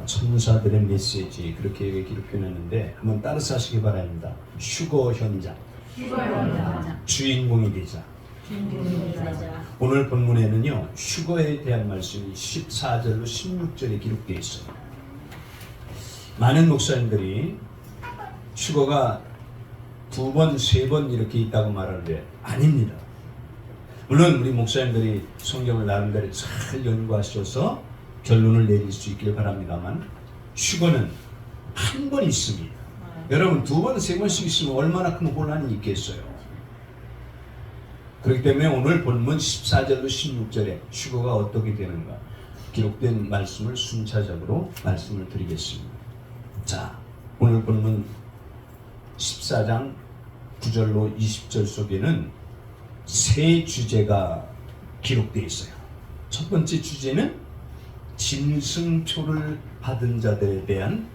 천사들의 메시지 그렇게 기록해놨는데 한번 따라서 하시기 바랍니다. 휴거 현장, 주인공이 되자. 오늘 본문에는요 휴거에 대한 말씀이 14절로 16절에 기록되어 있어요. 많은 목사님들이 휴거가 2번, 3번 이렇게 있다고 말하는데 아닙니다. 물론 우리 목사님들이 성경을 나름대로 잘 연구하셔서 결론을 내릴 수 있기를 바랍니다만 휴거는 한 번 있습니다. 여러분 2번, 3번씩 있으면 얼마나 큰 혼란이 있겠어요. 그렇기 때문에 오늘 본문 14절로 16절에 휴거가 어떻게 되는가 기록된 말씀을 순차적으로 말씀을 드리겠습니다. 자, 오늘 본문 14장 9절로 20절 속에는 세 주제가 기록되어 있어요. 첫 번째 주제는 짐승표를 받은 자들에 대한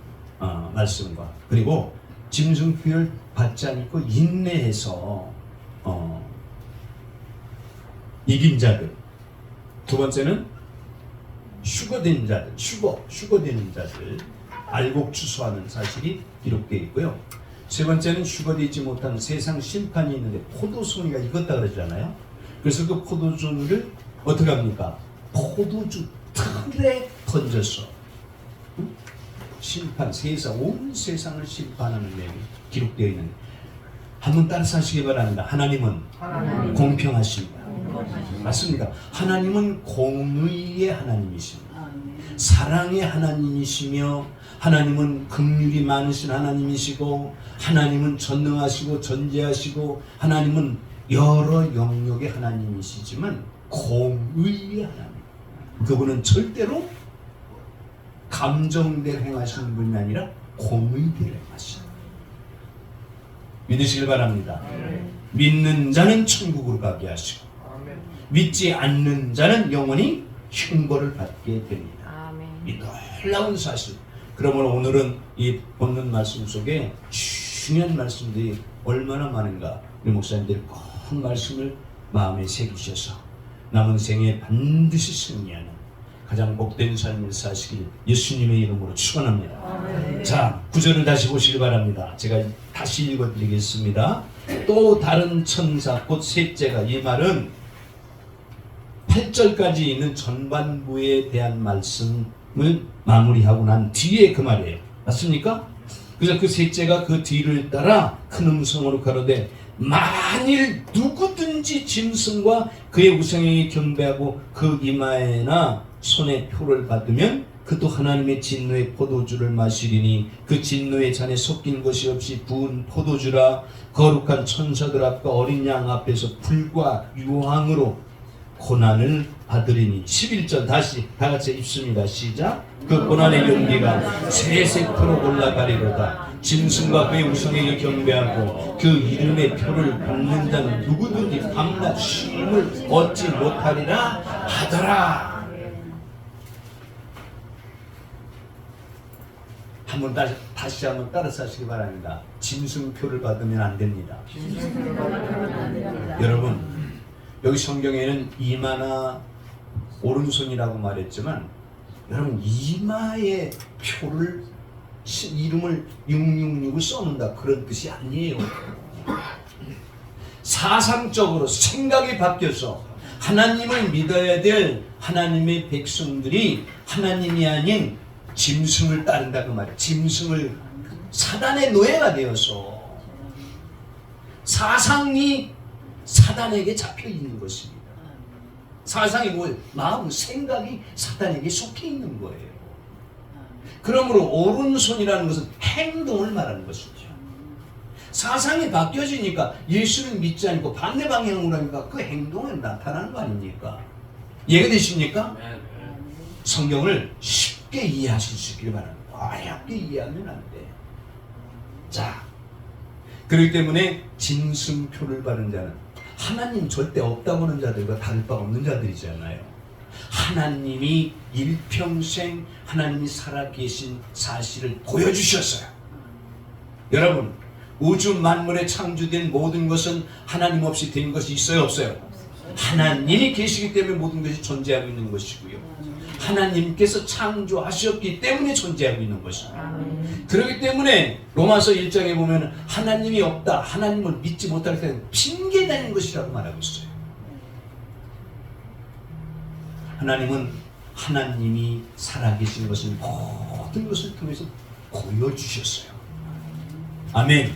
말씀과 그리고 짐승표를 받지 않고 인내해서 이긴 자들. 두 번째는 휴거된 자들, 휴거되는 자들, 알곡 추수하는 사실이 기록되어 있고요. 세 번째는 휴거되지 못한 세상 심판이 있는데 포도송이가 익었다 그러잖아요. 그래서 그 포도송이를 어떻게 합니까? 포도주 틀에 던져서 심판, 온 세상을 심판하는 내용이 기록되어 있는데 한번 따라서 하시기 바랍니다. 하나님은 공평하십니다. 맞습니다. 하나님은 공의의 하나님이십니다. 사랑의 하나님이시며 하나님은 긍휼이 많으신 하나님이시고 하나님은 전능하시고 전지하시고 하나님은 여러 영역의 하나님이시지만 공의의 하나님. 그분은 절대로 감정대로 행하시는 분이 아니라 공의대로 행하십니다. 믿으시길 바랍니다. 믿는 자는 천국으로 가게 하시고 믿지 않는 자는 영원히 형벌을 받게 됩니다. 이 놀라운 사실. 그러므로 오늘은 이 본문 말씀 속에 중요한 말씀들이 얼마나 많은가 우리 목사님들이 꼭 말씀을 마음에 새기셔서 남은 생에 반드시 승리하는 가장 복된 삶을 사시길 예수님의 이름으로 축원합니다. 자, 9절을 다시 보시기 바랍니다. 제가 다시 읽어드리겠습니다. 또 다른 천사 곧 셋째가, 이 말은 8절까지 있는 전반부에 대한 말씀을 마무리하고 난 뒤에 그 말이에요. 맞습니까? 그래서 그 셋째가 그 뒤를 따라 큰 음성으로 가로되 만일 누구든지 짐승과 그의 우상에게 경배하고 그 이마에나 손에 표를 받으면 그도 하나님의 진노의 포도주를 마시리니 그 진노의 잔에 섞인 것이 없이 부은 포도주라. 거룩한 천사들 앞과 어린 양 앞에서 불과 유황으로 고난을 받으리니. 11절 다시 다같이 읽습니다. 시작. 그 고난의 연기가 세세토록 올라가리로다. 짐승과 그의 우상에게 경배하고 그 이름의 표를 받는 자는 누구든지 밤낮 쉼을 얻지 못하리라 하더라. 한번 다시 한번 따라서 하시기 바랍니다. 짐승표를 받으면 안 됩니다. 여러분, 여기 성경에는 이마나 오른손이라고 말했지만 여러분 이마에 표를 이름을 666을 써놓는다 그런 뜻이 아니에요. 사상적으로 생각이 바뀌어서 하나님을 믿어야 될 하나님의 백성들이 하나님이 아닌 짐승을 따른다 그 말이에요. 짐승을 사단의 노예가 되어서 사상이 사단에게 잡혀 있는 것입니다. 사상이 뭐예요? 마음, 생각이 사단에게 속해 있는 거예요. 그러므로 오른손이라는 것은 행동을 말하는 것이죠. 사상이 바뀌어지니까 예수를 믿지 않고 반대 방향으로 하니까 그 행동에 나타나는 거 아닙니까? 이해가 되십니까? 성경을 쉽게 이해하실 수 있기를 바랍니다. 어렵게 이해하면 안 돼요. 자, 그렇기 때문에 짐승표를 받은 자는 하나님 절대 없다고 하는 자들과 다를 바 없는 자들이잖아요. 하나님이 일평생 하나님이 살아계신 사실을 보여주셨어요. 여러분, 우주 만물에 창조된 모든 것은 하나님 없이 된 것이 있어요, 없어요? 하나님이 계시기 때문에 모든 것이 존재하고 있는 것이고요. 하나님께서 창조하셨기 때문에 존재하고 있는 것입니다. 그렇기 때문에 로마서 1장에 보면 하나님이 없다, 하나님을 믿지 못할 때는 핑계대는 것이라고 말하고 있어요. 하나님은 하나님이 살아계신 것을 모든 것을 통해서 보여주셨어요. 아멘.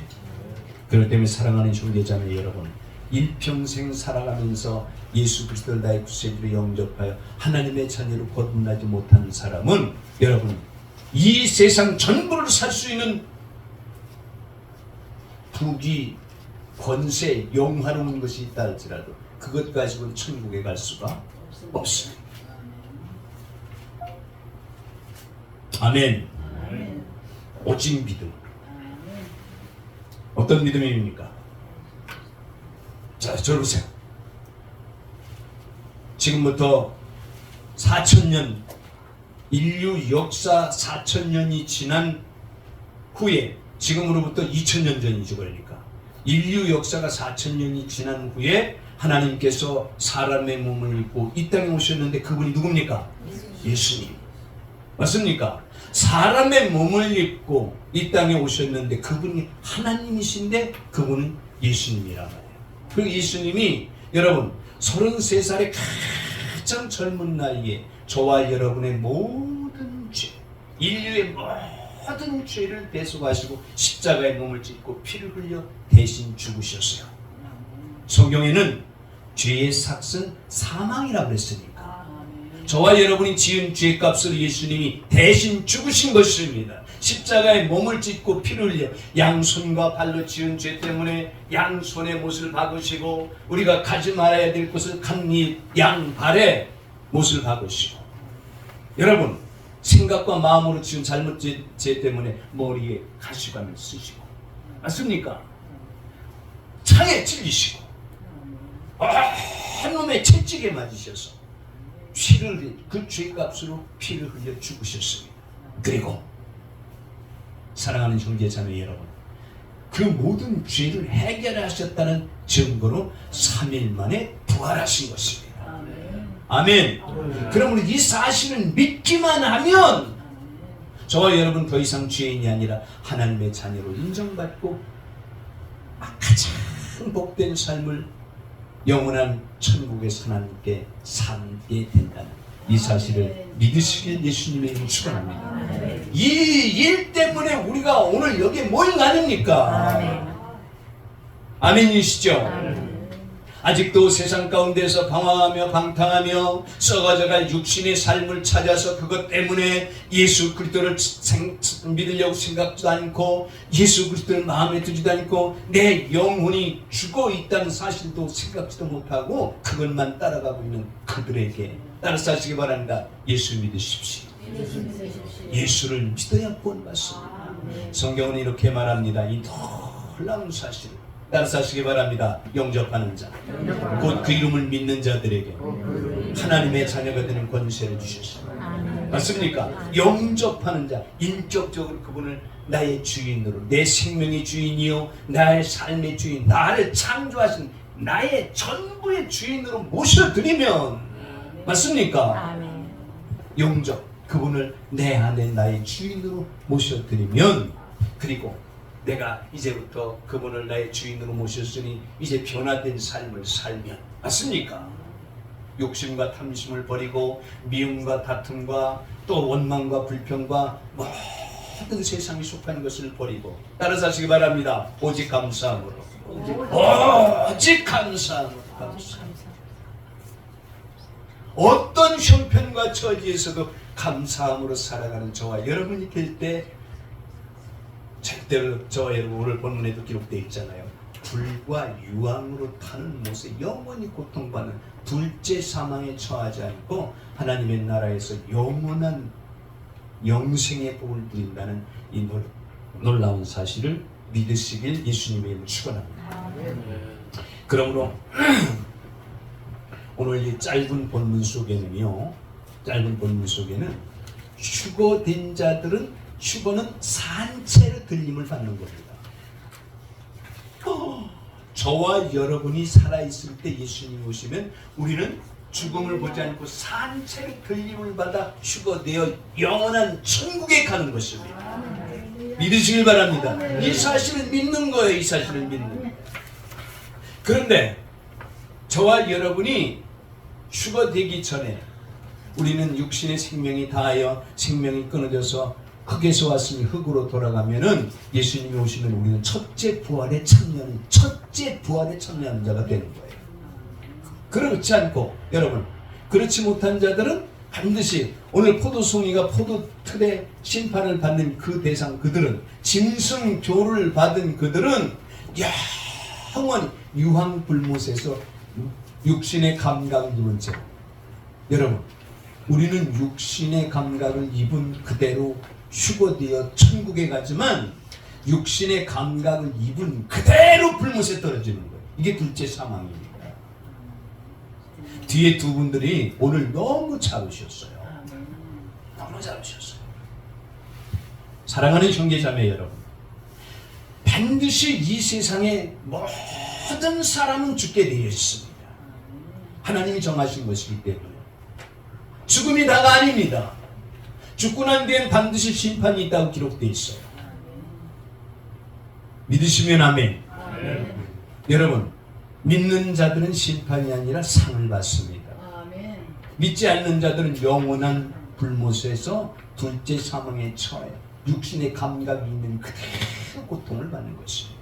그렇기 때문에 사랑하는 형제자매 여러분, 일평생 살아가면서 예수 그리스도를 나의 구세주로 영접하여 하나님의 자녀로 거듭나지 못한 사람은 여러분, 이 세상 전부를 살 수 있는 부귀, 권세, 영화로운 것이 있다 할지라도 그것 가지고는 천국에 갈 수가 없습니다. 아멘. 오직 믿음. 어떤 믿음입니까? 자, 저를 보세요. 지금부터 4,000년, 인류 역사 4,000년이 지난 후에, 지금으로부터 2,000년 전이죠. 그러니까 인류 역사가 4,000년이 지난 후에 하나님께서 사람의 몸을 입고 이 땅에 오셨는데 그분이 누굽니까? 예수님. 맞습니까? 사람의 몸을 입고 이 땅에 오셨는데 그분이 하나님이신데 그분은 예수님이란 말이에요. 그리고 예수님이 여러분 33살의 가장 젊은 나이에 저와 여러분의 모든 죄, 인류의 모든 죄를 대속하시고 십자가에 몸을 찢고 피를 흘려 대신 죽으셨어요. 성경에는 죄의 삭은 사망이라고 그랬으니까 저와 여러분이 지은 죄값을 예수님이 대신 죽으신 것입니다. 십자가에 몸을 찢고 피를 흘려 양손과 발로 지은 죄 때문에 양손의 못을 박으시고 우리가 가지 말아야 될 것을 간 양발에 못을 박으시고 여러분 생각과 마음으로 지은 잘못죄 때문에 머리에 가시관을 쓰시고 맞습니까? 창에 찔리시고 한 놈의 채찍에 맞으셔서 그 죄값으로 피를 흘려 죽으셨습니다. 그리고 사랑하는 형제자매 여러분, 그 모든 죄를 해결하셨다는 증거로 3일 만에 부활하신 것입니다. 아멘. 그러므로 이 사실을 믿기만 하면 저와 여러분 더 이상 죄인이 아니라 하나님의 자녀로 인정받고 가장 복된 삶을 영원한 천국에서 하나님께 살게 된다는 이 사실을 믿으시길 예수님의 이름으로 축원합니다. 이 일 때문에 우리가 오늘 여기에 모인 거 아닙니까? 아멘이시죠? 아직도 세상 가운데서 방황하며 방탕하며 썩어져갈 육신의 삶을 찾아서 그것 때문에 예수 그리스도를 믿으려고 생각도 않고 예수 그리스도를 마음에 두지도 않고 내 영혼이 죽어 있다는 사실도 생각지도 못하고 그것만 따라가고 있는 그들에게 따라서 하시기 바랍니다. 예수 믿으십시오. 예수를 믿어야 구원받습니다. 성경은 이렇게 말합니다. 이 놀라운 사실 따라서 하시기 바랍니다. 영접하는 자, 곧 그 이름을 믿는 자들에게 하나님의 자녀가 되는 권세를 주셨습니다. 맞습니까? 영접하는 자, 인격적으로 그분을 나의 주인으로, 내 생명의 주인이요 나의 삶의 주인, 나를 창조하신 나의 전부의 주인으로 모셔드리면 맞습니까? 영접, 그분을 내 안에 나의 주인으로 모셔드리면 그리고 내가 이제부터 그분을 나의 주인으로 모셨으니 이제 변화된 삶을 살면 맞습니까? 욕심과 탐심을 버리고 미움과 다툼과 또 원망과 불평과 모든 세상에 속한 것을 버리고 따라서 하시기 바랍니다. 오직 감사함으로 오직 감사함으로 어떤 형편과 처지에서도 감사함으로 살아가는 저와 여러분이 될 때 절대로 저와 여러분 오늘 본문에도 기록되어 있잖아요. 불과 유황으로 타는 못에 영원히 고통받는 둘째 사망에 처하지 않고 하나님의 나라에서 영원한 영생의 복을 누린다는 이 놀라운 사실을 믿으시길 예수님의 이름으로 축원합니다. 그러므로 오늘 이 짧은 본문 속에는요, 휴거된 자들은 휴거는 산채로 들림을 받는 겁니다. 저와 여러분이 살아있을 때 예수님이 오시면 우리는 죽음을 보지 않고 산채로 들림을 받아 휴거되어 영원한 천국에 가는 것입니다. 믿으시길 바랍니다. 이 사실을 믿는 거예요. 이 사실을 믿는 거예요. 그런데 저와 여러분이 휴거되기 전에 우리는 육신의 생명이 다하여 생명이 끊어져서 흙에서 왔으니 흙으로 돌아가면은 예수님이 오시면 우리는 첫째 부활에 참여하는 자가 되는 거예요. 그렇지 않고 여러분, 그렇지 못한 자들은 반드시 오늘 포도송이가 포도틀에 심판을 받는 그 대상, 그들은 짐승교를 받은 그들은 영원 유황불못에서 육신의 감각을 입은 채, 여러분, 우리는 육신의 감각을 입은 그대로 휴거되어 천국에 가지만 육신의 감각을 입은 그대로 불못에 떨어지는 거예요. 이게 둘째 사망입니다. 뒤에 두 분들이 오늘 너무 잘하셨어요. 너무 잘하셨어요. 사랑하는 형제자매 여러분, 반드시 이 세상에 모든 사람은 죽게 되어 있습니다. 하나님이 정하신 것이기 때문에 죽음이 다가 아닙니다. 죽고 난 뒤엔 반드시 심판이 있다고 기록되어 있어요. 믿으시면 아멘. 여러분, 믿는 자들은 심판이 아니라 상을 받습니다. 믿지 않는 자들은 영원한 불못에서 둘째 사망에 처해 육신의 감각이 있는 그대로 고통을 받는 것입니다.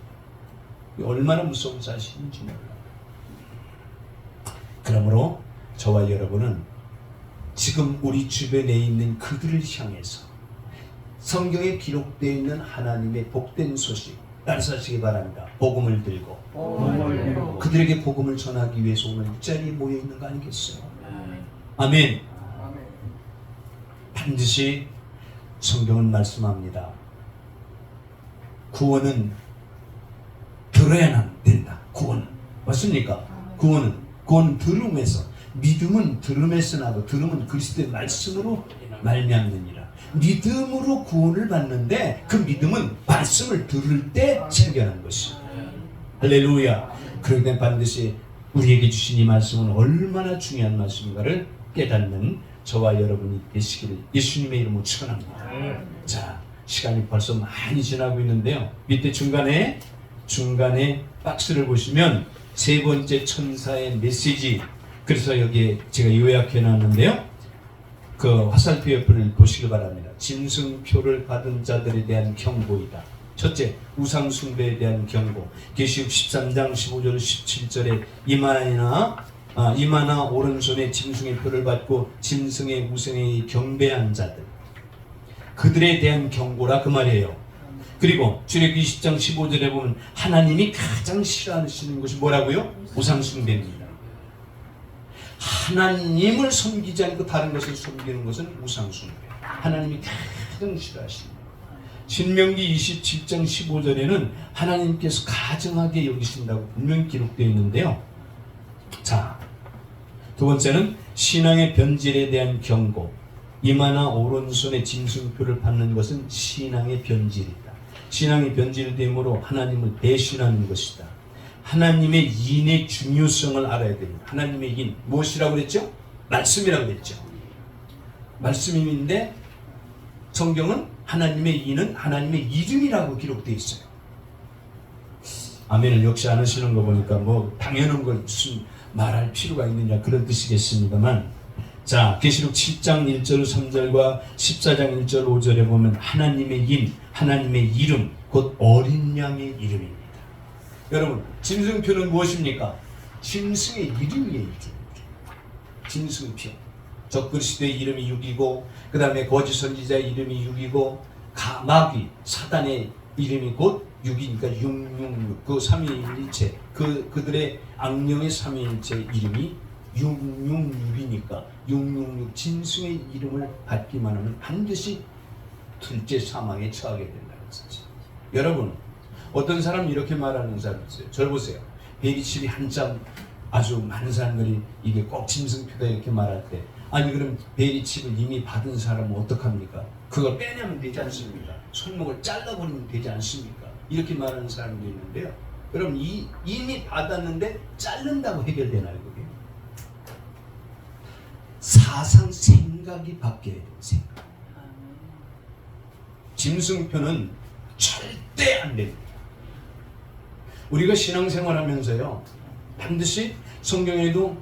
얼마나 무서운 사실인지 몰라요. 그러므로 저와 여러분은 지금 우리 주변에 있는 그들을 향해서 성경에 기록되어 있는 하나님의 복된 소식 따르사시기 바랍니다. 복음을 들고 그들에게 복음을 전하기 위해서 오늘 이 자리에 모여 있는 거 아니겠어요? 아멘. 반드시 성경은 말씀합니다. 구원은 들어야만 된다. 구원은 맞습니까? 구원은 들음에서, 믿음은 들음에서 나고 들음은 그리스도의 말씀으로 말미암느니라. 믿음으로 구원을 받는데 그 믿음은 말씀을 들을 때 생겨난 것입니다. 할렐루야. 그렇기 때문에 반드시 우리에게 주신 이 말씀은 얼마나 중요한 말씀인가를 깨닫는 저와 여러분이 되시기를 예수님의 이름으로 축원합니다. 자, 시간이 벌써 많이 지나고 있는데요. 밑에 중간에 박스를 보시면 세 번째 천사의 메시지, 그래서 여기에 제가 요약해 놨는데요. 그 화살표 옆을 보시기 바랍니다. 짐승표를 받은 자들에 대한 경고이다. 첫째, 우상 숭배에 대한 경고. 계시록 13장 15절 17절에 이마나 오른손에 짐승의 표를 받고 짐승의 우상에 경배한 자들, 그들에 대한 경고라 그 말이에요. 그리고 출애굽기 20장 15절에 보면 하나님이 가장 싫어하시는 것이 뭐라고요? 우상 숭배입니다. 하나님을 섬기지 않고 다른 것을 섬기는 것은 우상 숭배. 하나님이 가장 싫어하십니다. 신명기 27장 15절에는 하나님께서 가증하게 여기신다고 분명히 기록되어 있는데요. 자, 두 번째는 신앙의 변질에 대한 경고. 이마나 오른손에 짐승표를 받는 것은 신앙의 변질이다. 신앙이 변질됨으로 하나님을 배신하는 것이다. 하나님의 인의 중요성을 알아야 됩니다. 하나님의 인, 무엇이라고 그랬죠? 말씀이라고 그랬죠. 말씀인데 성경은 하나님의 인은 하나님의 이름이라고 기록되어 있어요. 아멘을 역시 안 하시는 거 보니까 뭐 당연한 걸 무슨 말할 필요가 있느냐 그런 뜻이겠습니다만, 자, 계시록 7장 1절 3절과 14장 1절 5절에 보면 하나님의 인, 하나님의 이름, 곧 어린 양의 이름입니다. 여러분, 짐승표는 무엇입니까? 짐승의 이름이에요. 짐승표. 적그리스도의 이름이 6이고, 그 다음에 거짓 선지자의 이름이 6이고, 마귀 사단의 이름이 곧 6이니까 666, 그 삼위일체, 그들의 악령의 삼위일체 이름이 666이니까 666 짐승의 이름을 받기만 하면 반드시 둘째 사망에 처하게 된다는 사실. 여러분, 어떤 사람이 이렇게 말하는 사람이 있어요. 저를 보세요. 베리칩이 한참 아주 많은 사람들이 이게 꼭 짐승표다 이렇게 말할 때, 아니 그럼 베리칩을 이미 받은 사람은 어떡합니까? 그걸 빼내면 되지 않습니까? 손목을 잘라버리면 되지 않습니까? 이렇게 말하는 사람도 있는데요. 여러분, 이미 받았는데 자른다고 해결되나요 그게? 사상 생각이 바뀌어야 돼요. 생각. 짐승표는 절대 안 됩니다. 우리가 신앙생활하면서요, 반드시 성경에도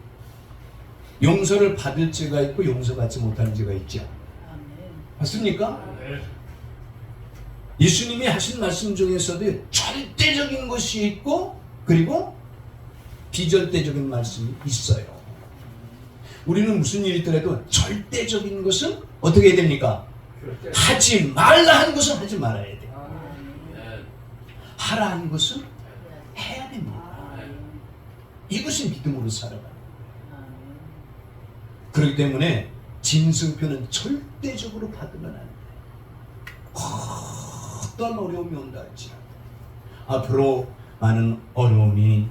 용서를 받을 죄가 있고 용서받지 못하는 죄가 있죠. 맞습니까? 예수님이 하신 말씀 중에서도 절대적인 것이 있고 그리고 비절대적인 말씀이 있어요. 우리는 무슨 일이 있더라도 절대적인 것은 어떻게 해야 됩니까? 하지 말라 한 것은 하지 말아야 돼요. 하라 한 것은 해야 됩니다. 이것이 믿음으로 살아가는. 그렇기 때문에 짐승표는 절대적으로 받으면 안 돼요. 어떤 어려움이 온다 할지라도. 앞으로 많은 어려움이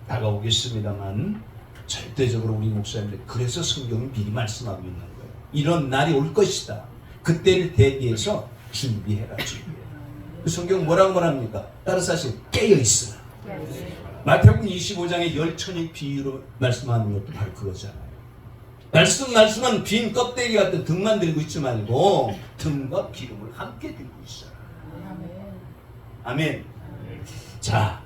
다가오겠습니다만 절대적으로 우리 목사님들, 그래서 성경이 미리 말씀하고 있는 거예요. 이런 날이 올 것이다. 그때를 대비해서 준비해라, 준비해. 그 성경 뭐라고 말합니까? 따라서 하시면 깨어있으라. 마태복음 25장의 열천의 비유로 말씀하는 것도 바로 그거잖아요. 말씀은 빈 껍데기 같은 등만 들고 있지 말고 등과 기름을 함께 들고 있어라. 아멘. 자,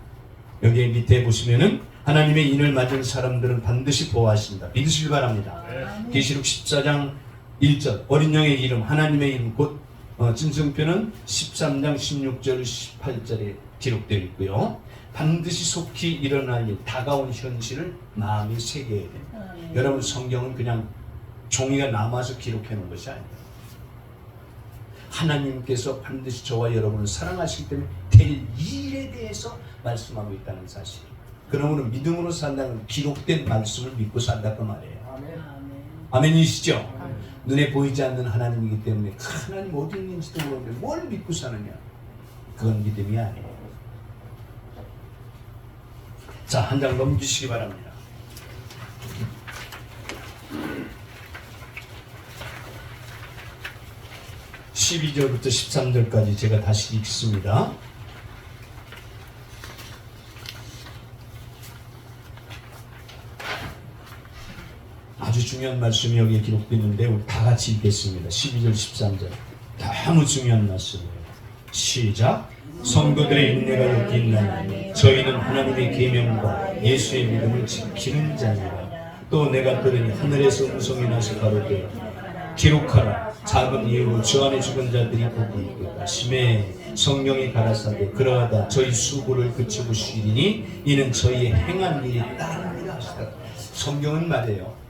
여기 밑에 보시면은 하나님의 인을 맞은 사람들은 반드시 보호하신다. 믿으시기 바랍니다. 계시록 14장 1절 어린 양의 이름, 하나님의 이름 곧 짐승표는 13장 16절 18절에 기록되어 있고요. 반드시 속히 일어날 일, 다가온 현실을 마음에 새겨야 됩니다. 여러분, 성경은 그냥 종이가 남아서 기록해 놓은 것이 아니에요. 하나님께서 반드시 저와 여러분을 사랑하시기 때문에 될 일에 대해서 말씀하고 있다는 사실. 그러므로 믿음으로 산다는 기록된 말씀을 믿고 산다 그 말이에요. 아멘이시죠? 아멘. 눈에 보이지 않는 하나님이기 때문에 하나님 어디 있는지도 모르는데 뭘 믿고 사느냐? 그건 믿음이 아니에요. 자, 한 장 넘기시기 바랍니다. (12절부터) (13절까지) 제가 다시 읽습니다. 아주 중요한 말씀이 여기에 기록되어 있는데 우리 다 같이 읽겠습니다. 12절 13절 너무 중요한 말씀이에요. 시작. 성도들의 인내가 여기 있나니 저희는 하나님의 계명과 예수의 믿음을 지키는 자니라. 또 내가 들으니 하늘에서 음성이 나서 가로되 기록하라. 작은 이유로 주 안에 죽은 자들이 복이 있도다. 심해 성령이 가라사대 그러하다 저희 수고를 그치고 쉬리니 이는 저희의 행한 일이 따릅니다 하시더라. 성경은 말이에요.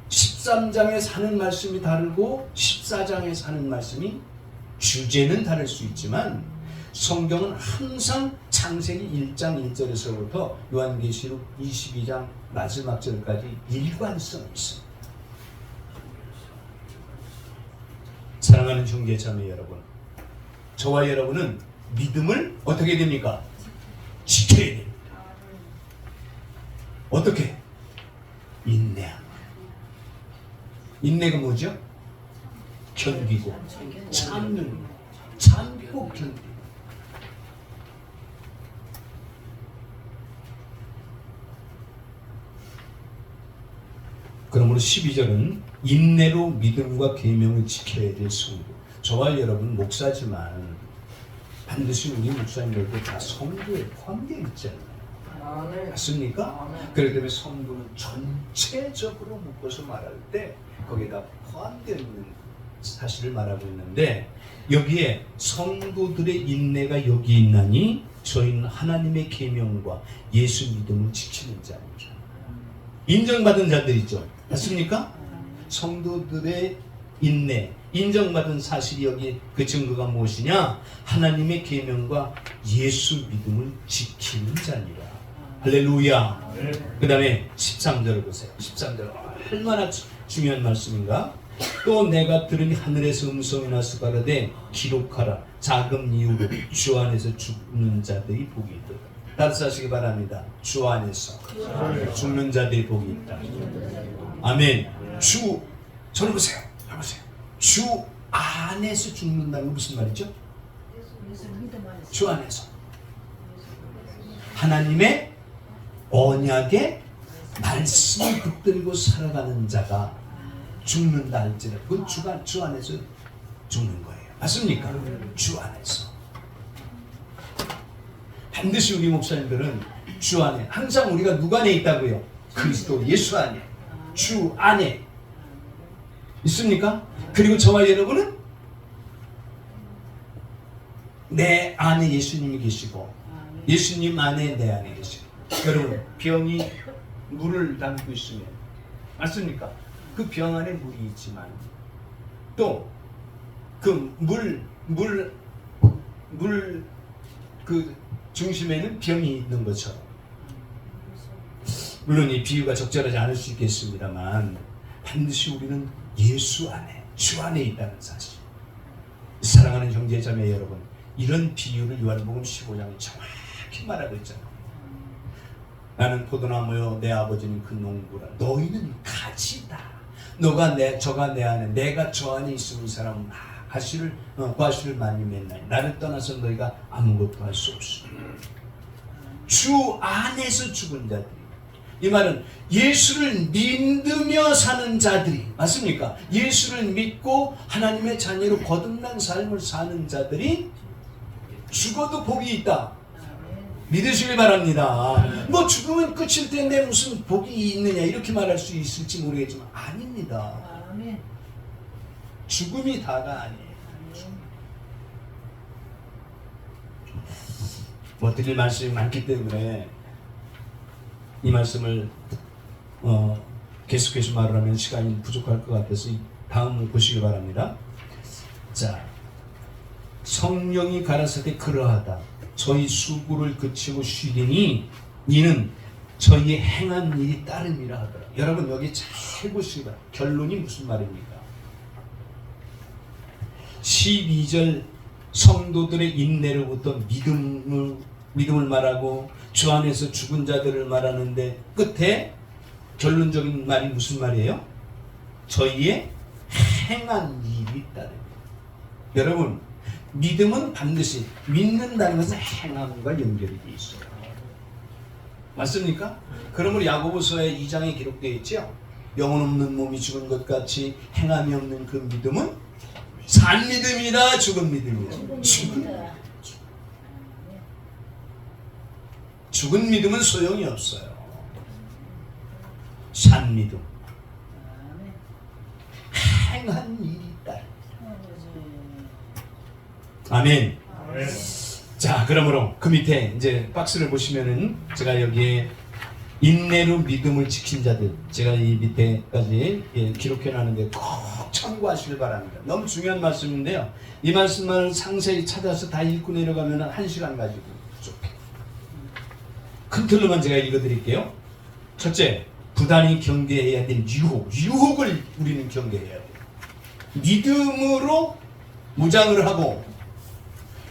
13장에 하는 말씀이 다르고 14장에 하는 말씀이 주제는 다를 수 있지만 성경은 항상 창세기 1장 1절에서부터 요한계시록 22장 마지막 절까지 일관성이 있습니다. 사랑하는 형제자매 여러분, 저와 여러분은 믿음을 어떻게 됩니까? 지켜야 됩니다. 어떻게? 인내합니다. 인내가 뭐죠? 견디고 참는, 참고 견디고. 그러므로 12절은 인내로 믿음과 계명을 지켜야 될 성도. 저와 여러분 목사지만 반드시 우리 목사님들도 다 성도에 포함되어 있잖아요. 맞습니까? 그렇기 때문에 성도는 전체적으로 묶어서 말할 때 거기에다 포함되어 있는 사실을 말하고 있는데, 여기에 성도들의 인내가 여기 있나니 저희는 하나님의 계명과 예수 믿음을 지키는 자입니다. 인정받은 자들 있죠. 맞습니까? 성도들의 인내, 인정받은 사실이 여기 그 증거가 무엇이냐? 하나님의 계명과 예수 믿음을 지키는 자니라. 할렐루야. 그 다음에 13절을 보세요. 13절 얼마나 중요한 말씀인가? 또 내가 들으니 하늘에서 음성이 나서 가로되 기록하라. 작은 이유로 주 안에서 죽는 자들이 복이 있다. 따라서 하시기 바랍니다. 주 안에서 죽는 자들이 복이 있다. 아멘. 주, 저를 보세요. 주 안에서 죽는다는 건 무슨 말이죠? 주 안에서 하나님의 언약의 말씀을 붙들고 살아가는 자가 죽는다 할지라도 그건 주 안에서 죽는 거예요. 맞습니까? 주 안에서. 반드시 우리 목사님들은 주 안에, 항상 우리가 누구 안에 있다고요? 그리스도 예수 안에, 주 안에 있습니까? 그리고 저와 여러분은 내 안에 예수님이 계시고 예수님 안에 내 안에 계시고. 여러분, 병이 물을 담고 있으면 맞습니까? 그 병 안에 물이 있지만 또 그 물 그 중심에는 병이 있는 것처럼, 물론 이 비유가 적절하지 않을 수 있겠습니다만 반드시 우리는 예수 안에, 주 안에 있다는 사실. 사랑하는 형제자매 여러분, 이런 비유를 요한복음 15장에 정확히 말하고 있잖아요. 나는 포도나무요 내 아버지는 그 농부라. 너희는 가지다. 저가 내 안에, 내가 저 안에 있으면 이 사람은 과실을 많이 맺나니 나를 떠나서 너희가 아무것도 할 수 없습니다. 주 안에서 죽은 자들이, 이 말은 예수를 믿으며 사는 자들이, 맞습니까? 예수를 믿고 하나님의 자녀로 거듭난 삶을 사는 자들이 죽어도 복이 있다. 믿으시길 바랍니다. 뭐 죽으면 끝일 텐데 무슨 복이 있느냐 이렇게 말할 수 있을지 모르겠지만 아닙니다. 죽음이 다가 아니에요. 뭐 드릴 말씀이 많기 때문에 이 말씀을 계속해서 말을 하면 시간이 부족할 것 같아서 다음을 보시기 바랍니다. 자, 성령이 가라사대 그러하다. 저희 수고를 그치고 쉬리니 이는 저희의 행한 일이 따름이라 하더라. 여러분 여기 잘 보시기 바랍니다. 결론이 무슨 말입니까? 12절 성도들의 인내로부터 믿음을 말하고 주 안에서 죽은 자들을 말하는데 끝에 결론적인 말이 무슨 말이에요? 저희의 행한 일이 따릅니다. 여러분, 믿음은 반드시, 믿는다는 것은 행함과 연결이 되어 있어요. 맞습니까? 그러므로 야고보서의 2장에 기록되어 있죠. 영혼 없는 몸이 죽은 것 같이 행함이 없는 그 믿음은 산 믿음이다, 죽은 믿음이다. 죽은 믿음은 소용이 없어요. 산 믿음, 행한 일이 있다. 아멘. 자, 그러므로 그 밑에 이제 박스를 보시면은 제가 여기에 인내로 믿음을 지킨 자들, 제가 이 밑에까지 기록해 놨는데 꼭 참고하시길 바랍니다. 너무 중요한 말씀인데요. 이 말씀을 상세히 찾아서 다 읽고 내려가면 1시간 가지고 쭉. 큰 틀로만 제가 읽어드릴게요. 첫째, 부단히 경계해야 될 유혹을 우리는 경계해야 돼요. 믿음으로 무장을 하고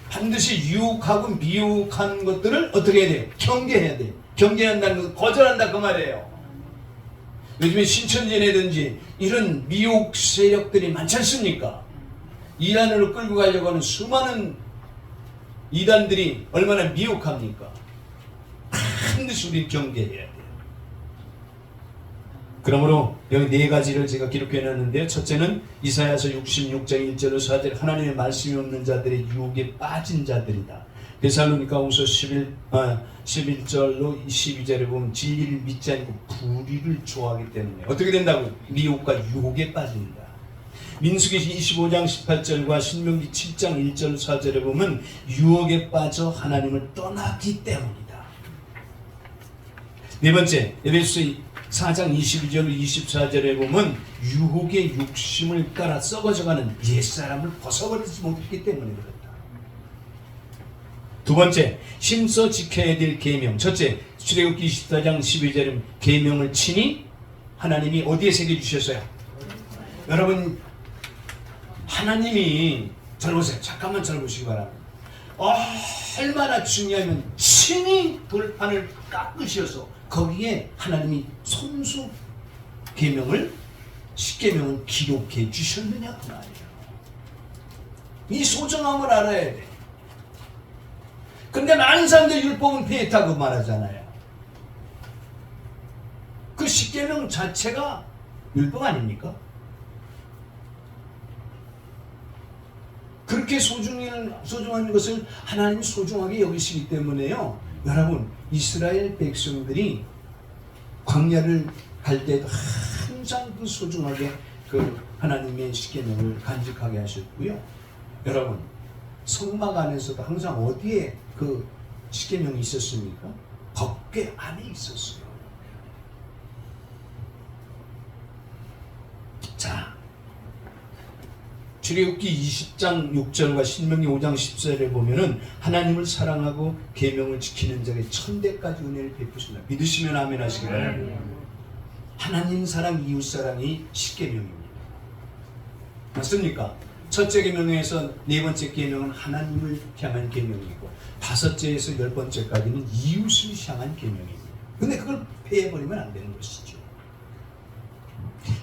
반드시 유혹하고 미혹하는 것들을 어떻게 해야 돼요? 경계해야 돼요. 경계한다는 것은 거절한다 그 말이에요. 요즘에 신천지내든지 이런 미혹 세력들이 많지 않습니까? 이단으로 끌고 가려고 하는 수많은 이단들이 얼마나 미혹합니까? 반드시 우리 경계해야 돼요. 그러므로 여기 네 가지를 제가 기록해놨는데요. 첫째는 이사야서 66장 1절로 4절, 하나님의 말씀이 없는 자들의 유혹에 빠진 자들이다. 데살로니가후서 11절로 12절에 보면 진리를 믿지 않고 불의를 좋아하기 때문에 어떻게 된다고요? 미혹과 유혹에 빠진다. 민수기 25장 18절과 신명기 7장 1절 4절에 보면 유혹에 빠져 하나님을 떠나기 때문이다. 네 번째, 에베소서 4장 22절 24절에 보면 유혹의 욕심을 따라 썩어져가는 옛사람을 벗어버리지 못했기 때문에 그렇다. 두 번째, 힘써 지켜야 될 계명. 첫째, 출애굽기 24장 12절은 계명을 친히 하나님이 어디에 새겨주셨어요? 여러분, 하나님이 잘 보세요. 잠깐만 잘 보시기 바랍니다. 얼마나 중요하면 친히 돌판을 깎으셔서 거기에 하나님이 손수 계명을, 십계명을 기록해 주셨느냐 그 말이에요. 이 소중함을 알아야 돼. 근데 많은 사람들이 율법은 피했다고 말하잖아요. 그 십계명 자체가 율법 아닙니까? 그렇게 소중한 것을 하나님이 소중하게 여기시기 때문에요. 여러분, 이스라엘 백성들이 광야를 갈 때도 항상 그 소중하게 그 하나님의 십계명을 간직하게 하셨고요. 여러분, 성막 안에서도 항상 어디에 그 십계명이 있었습니까? 법궤 안에 있었어요. 자, 출애굽기 20장 6절과 신명기 5장 10절에 보면은 하나님을 사랑하고 계명을 지키는 자에게 천대까지 은혜를 베푸신다. 믿으시면 아멘 하시기 바랍니다. 하나님 사랑, 이웃 사랑이 십계명입니다. 맞습니까? 첫째 계명에서 네 번째 계명은 하나님을 향한 계명이고, 다섯째에서 10번째까지는 이웃을 향한 계명입니다. 근데 그걸 폐해버리면 안 되는 것이죠.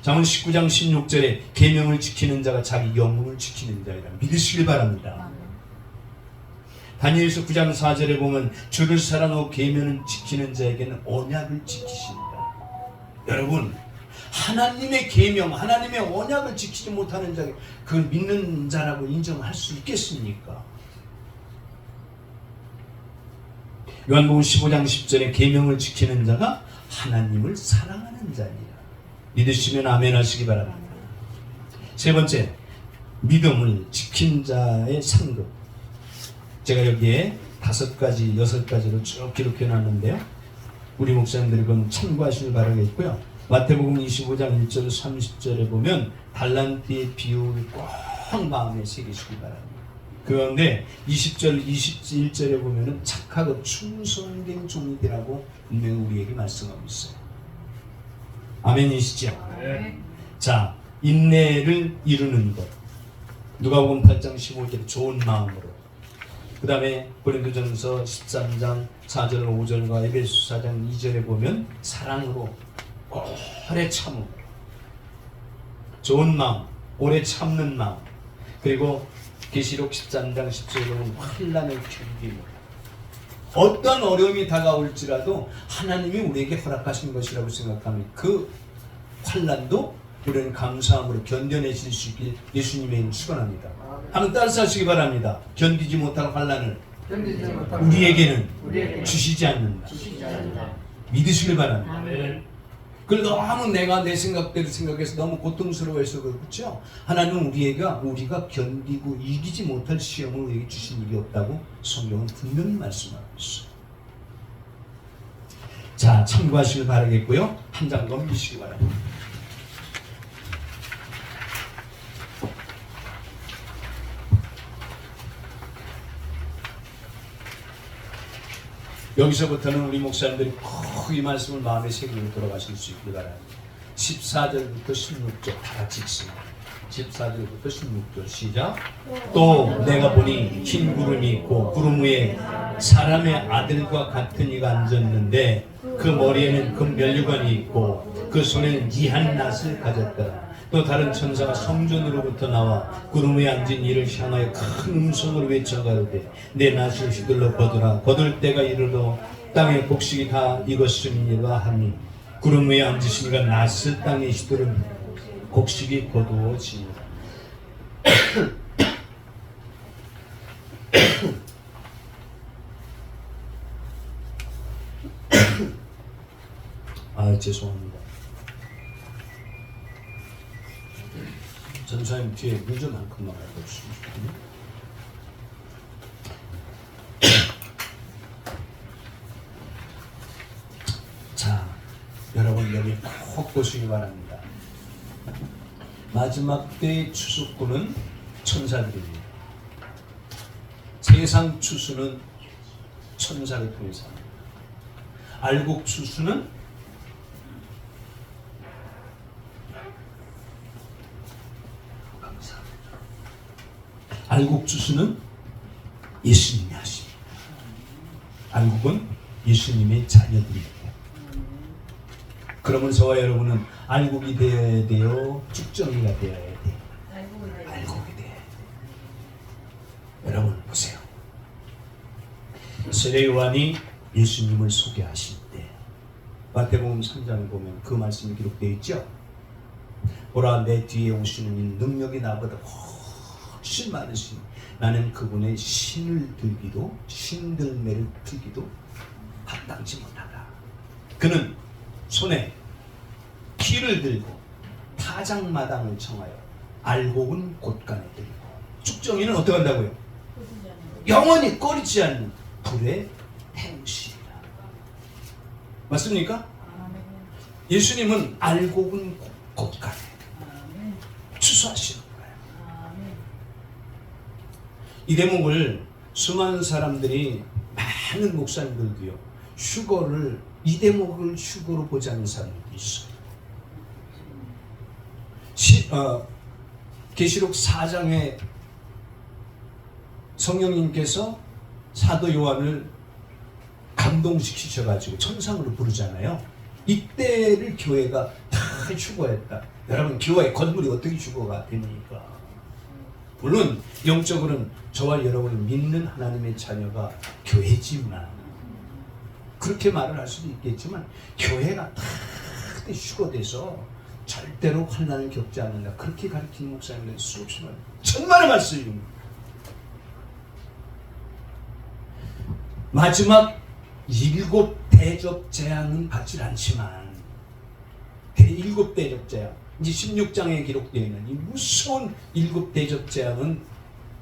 잠언 19장 16절에 계명을 지키는 자가 자기 영혼을 지키는 자이라 믿으시길 바랍니다. 다니엘서 9장 4절에 보면 주를 사랑하고 계명을 지키는 자에게는 언약을 지키신다. 여러분, 하나님의 계명, 하나님의 언약을 지키지 못하는 자에게 그걸 믿는 자라고 인정할 수 있겠습니까? 요한복음 15장 10절에 계명을 지키는 자가 하나님을 사랑하는 자니라. 믿으시면 아멘 하시기 바랍니다. 세 번째, 믿음을 지킨 자의 상급. 제가 여기에 5가지, 6가지로 쭉 기록해 놨는데요. 우리 목사님들이 그건 참고하시길 바라겠고요. 마태복음 25장 1절 30절에 보면 달란트의 비유를 꼭 마음에 새기시기 바랍니다. 그 가운데 20절, 21절에 보면은 착하고 충성된 종이라고 분명히 우리에게 말씀하고 있어요. 아멘이시죠? 네. 자, 인내를 이루는 것. 누가복음 8장 15절 좋은 마음으로. 그 다음에 고린도전서 13장 4절 5절과 에베소 4장 2절에 보면 사랑으로 오래 참음. 좋은 마음, 오래 참는 마음. 그리고 계시록 13장 10절에 보면 환난을 견디는. 어떤 어려움이 다가올지라도 하나님이 우리에게 허락하신 것이라고 생각하면 그 환난도 우리는 감사함으로 견뎌내실 수 있길 예수님의 이름으로 축원합니다. 한번 따라하시기 바랍니다. 견디지 못할 환난을 우리에게는 주시지 않는다. 믿으시길 바랍니다. 그걸 너무 내가 내 생각대로 생각해서 너무 고통스러워해서 그렇죠. 하나님은 우리가 견디고 이기지 못할 시험을 우리에게 주신 일이 없다고 성경은 분명히 말씀하고 있어요. 자, 참고하시길 바라겠고요. 한 장 넘기시기 바랍니다. 여기서부터는 우리 목사님들이 꼭 이 말씀을 마음에 새기고 돌아가실 수 있길 바랍니다. 14절부터 16절 다 같이 읽습니다. 14절부터 16절 시작. 또 내가 보니 흰 구름이 있고 구름 위에 사람의 아들과 같은 이가 앉았는데 그 머리에는 금 면류관이 있고 그 손에는 이한 낫을 가졌더라. 또 다른 천사가 성전으로부터 나와 구름 위에 앉은 이를 향하여 큰 음성으로 외쳐가로되 내 낫을 휘둘러 거두라. 거둘 때가 이르러 땅의 곡식이 다 익었으니라 하니 구름 위에 앉으신 이가 낫을 땅에 휘두르면 곡식이 거두어지니라. 아, 죄송합니다. 전사님 뒤에 물 좀 한 컵만 갖다 주시면 좋겠네요. 자, 여러분 여기 꼭 보시기 바랍니다. 마지막 때의 추수꾼은 천사들입니다. 세상 추수는 천사를 통해서 합니다. 알곡 추수는 알곡 추수는 예수님이 하십니다. 알곡은 예수님의 자녀들입니다. 그러면 저와 여러분은 알곡이 되어야 돼요? 쭉정이가 되어야 돼요? 알곡이 되어야 돼요. 여러분 보세요. 세례 요한이 예수님을 소개하실 때 마태복음 3장을 보면 그 말씀이 기록되어 있죠. 보라, 내 뒤에 오시는 이 능력이 나보다 훨씬 많으신 나는 그분의 신을 들기도 신들매를 들기도 합당치 못하다. 그는 손에 키를 들고 타작마당을 청하여 알곡은 곳간에 들고 쭉정이는 어떻게 한다고요? 영원히 꺼리지 않는 불에 태우시리라. 맞습니까? 예수님은 알곡은 곳간에 추수하시는 거예요. 이 대목을 수많은 사람들이, 많은 목사님들도요, 이 대목을 휴거로 보지 않는 사람들이 있어요. 계시록 4장에 성령님께서 사도 요한을 감동시키셔가지고 천상으로 부르잖아요. 이때를 교회가 다 휴거했다. 여러분, 교회 건물이 어떻게 휴거가 됩니까? 물론 영적으로는 저와 여러분이 믿는 하나님의 자녀가 교회지만, 그렇게 말을 할 수도 있겠지만 교회가 다 그때 휴거돼서 절대로 환난을 겪지 않는다, 그렇게 가르치는 목사님들이 수없이 많아요. 천만의 말씀입니다. 마지막 7 대접 재앙은 받지 않지만 7 대접 재앙, 이제 16장에 기록되어 있는 이 무서운 7 대접 재앙은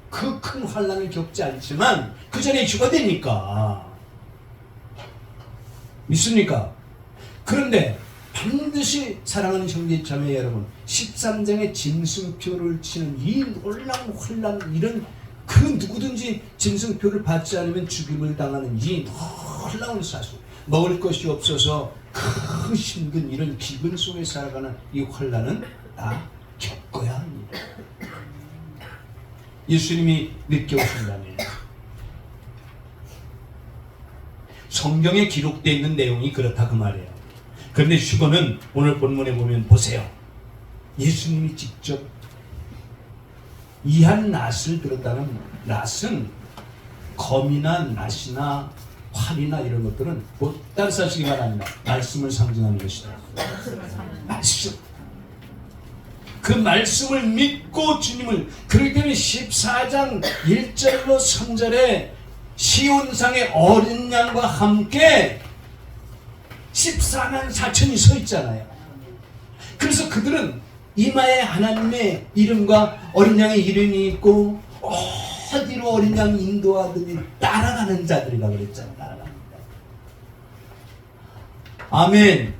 그 큰 환난을 겪지 않지만 그 전에 휴거되니까. 믿습니까? 그런데 반드시 사랑하는 형제 자매 여러분, 13장의 짐승표를 치는 이 놀라운 환난, 이런 그 누구든지 짐승표를 받지 않으면 죽임을 당하는 이 놀라운 사실, 먹을 것이 없어서 그 힘든 이런 기근 속에 살아가는 이 환난은 다 겪어야 합니다. 예수님이 늦게 오신다면 성경에 기록되어 있는 내용이 그렇다, 그 말이에요. 그런데 휴거는 오늘 본문에 보면 보세요. 예수님이 직접 이 한 낫을 들었다는, 낫은 검이나 낫이나 활이나 이런 것들은 못 다른 사실이 말합니다. 말씀을 상징하는 것이다. 말씀. 그 말씀을 믿고 주님을, 그렇기 때문에 14장 1절로 3절에 시온상의 어린 양과 함께 14만 4천이 서 있잖아요. 그래서 그들은 이마에 하나님의 이름과 어린 양의 이름이 있고 어디로 어린 양 인도하더니 따라가는 자들이라 그랬잖아요. 따라갑니다. 아멘.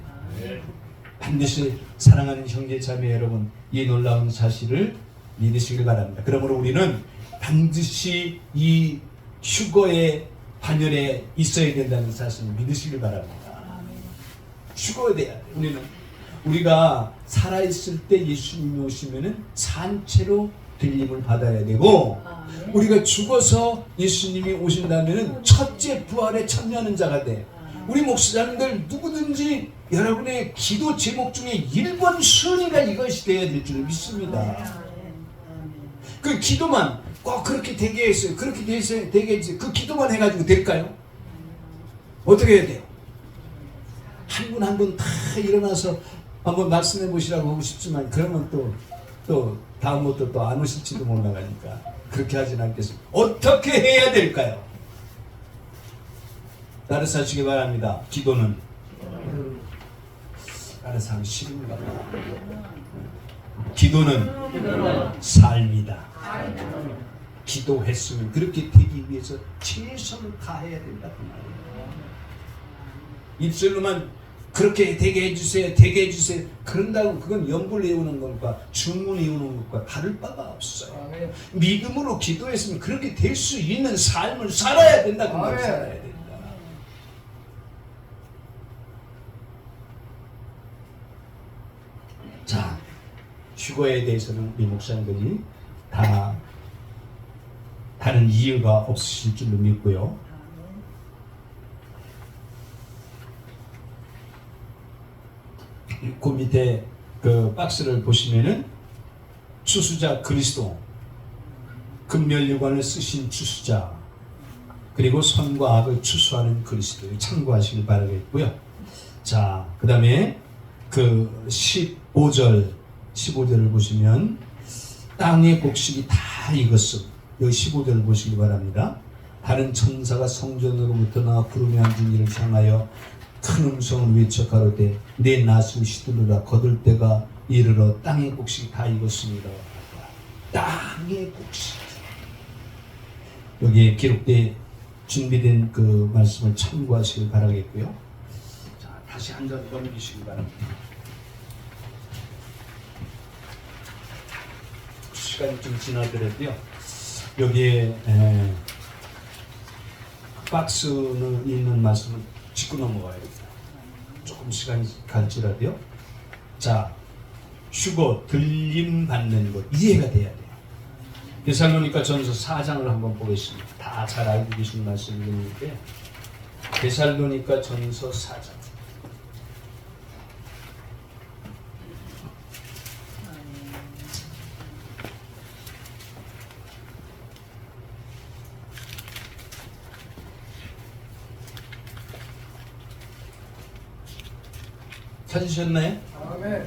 반드시 사랑하는 형제 자매 여러분, 이 놀라운 사실을 믿으시길 바랍니다. 그러므로 우리는 반드시 이 휴거의 반열에 있어야 된다는 사실을 믿으시길 바랍니다. 휴거돼야 돼. 우리가 살아있을 때 예수님이 오시면은 산채로 들림을 받아야 되고, 우리가 죽어서 예수님이 오신다면은 첫째 부활에 참여하는 자가 돼. 우리 목사님들 누구든지 여러분의 기도 제목 중에 1번 순위가 이것이 되어야 될 줄 믿습니다. 그 기도만 꼭 그렇게 되게 했어요. 그렇게 되게 했어요. 그 기도만 해가지고 될까요? 어떻게 해야 돼요? 한 분 한 분 다 일어나서 한번 말씀해 보시라고 하고 싶지만, 그러면 또 다음부터 또 안 오실지도 몰라가니까 그렇게 하진 않겠습니다. 어떻게 해야 될까요? 따라서 하시기 바랍니다. 기도는 따라서 하기 싫은가 봐. 기도는 삶이다. 기도했으면 그렇게 되기 위해서 최선을 다해야 된다, 그 말이에요. 입술로만 그렇게 되게 해주세요, 되게 해주세요, 그런다고 그건 연불 외우는 것과 주문 외우는 것과 다를 바가 없어요. 믿음으로 기도했으면 그렇게 될 수 있는 삶을 살아야 된다, 그 말을 살아야 된다. 자, 휴거에 대해서는 우리 목사님들이 다 다른 이유가 없으실 줄로 믿고요. 그 밑에 그 박스를 보시면은 추수자 그리스도, 금멸류관을 쓰신 추수자, 그리고 선과 악을 추수하는 그리스도 참고하시길 바라겠고요. 자, 그 다음에 그 15절을 보시면 땅의 곡식이 다 익었음. 여기 15절을 보시기 바랍니다. 다른 천사가 성전으로부터 나와 구름에 앉은 이를 향하여 큰 음성을 외쳐 가로되 내 낫을 휘두르라 거둘 때가 이르러 땅의 곡식이 다 익었습니다. 땅의 곡식. 여기에 기록돼 준비된 그 말씀을 참고하시길 바라겠고요. 자, 다시 한 장 넘기시기 바랍니다. 시간이 좀 지나더라도요. 여기에 박스는 있는 말씀은 짚고 넘어가야겠다. 조금 시간이 갈지라도요. 자, 휴거 들림 받는 것 이해가 돼야 돼요. 데살로니가 전서 4장을 한번 보겠습니다. 다 잘 알고 계신 말씀인데 데살로니가 전서 4장. 찾으셨나요?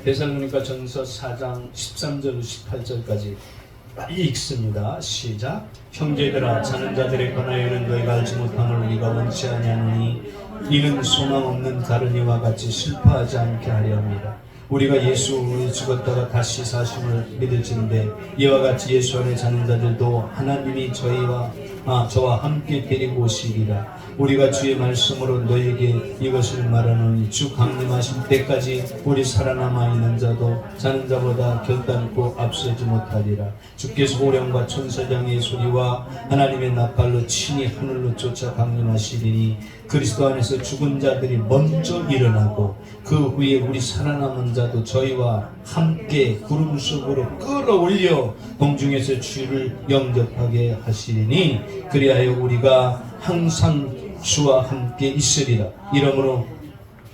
데살로니가 전서 4장 13절 18절까지 빨리 읽습니다. 시작. 형제들아 자는 자들에 관하여는 너희가 알지 못함을 우리가 원치 아니하노니 이는 소망 없는 다른 이와 같이 슬퍼하지 않게 하려 합니다. 우리가 예수 죽었다가 다시 사심을 믿을진데 이와 같이 예수 안에 자는 자들도 하나님이 저와 함께 데리고 오시리라. 우리가 주의 말씀으로 너에게 이것을 말하노니 주 강림하실 때까지 우리 살아남아 있는 자도 자는 자보다 결단코 앞서지 못하리라. 주께서 호령과 천사장의 소리와 하나님의 나팔로 친히 하늘로 쫓아 강림하시리니 그리스도 안에서 죽은 자들이 먼저 일어나고 그 후에 우리 살아남은 자도 저희와 함께 구름 속으로 끌어올려 공중에서 주를 영접하게 하시리니 그리하여 우리가 항상 주와 함께 있으리라. 이러므로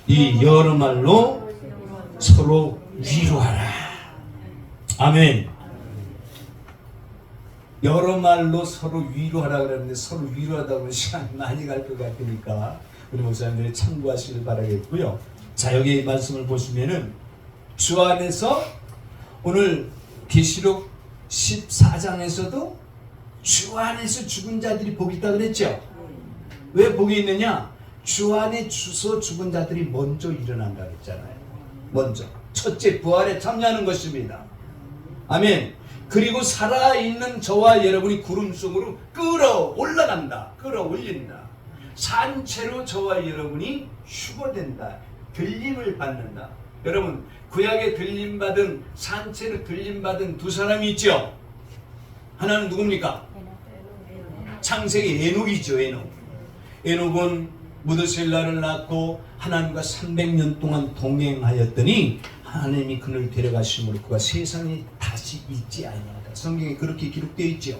이 여러 말로 서로 위로하라. 아멘. 여러 말로 서로 위로하라 그랬는데 서로 위로하다 보면 시간이 많이 갈 것 같으니까 우리 목사님들이 참고하시길 바라겠고요. 자, 여기 말씀을 보시면은 주 안에서 오늘 계시록 14장에서도 주 안에서 죽은 자들이 복이 있다 그랬죠. 왜 복이 있느냐? 주 안에 주서 죽은 자들이 먼저 일어난다 그랬잖아요. 먼저 첫째 부활에 참여하는 것입니다. 아멘. 그리고 살아있는 저와 여러분이 구름 속으로 끌어올라간다. 끌어올린다. 산채로 저와 여러분이 휴거된다. 들림을 받는다. 여러분 구약에 들림받은 산채로 들림받은 두 사람이 있죠. 하나는 누굽니까? 창세기 에녹이죠. 에녹은 무드셀라를 낳고 하나님과 300년 동안 동행하였더니 하나님이 그를 데려가심으로 그가 세상에 다시 있지 아니하다. 성경에 그렇게 기록되어 있죠.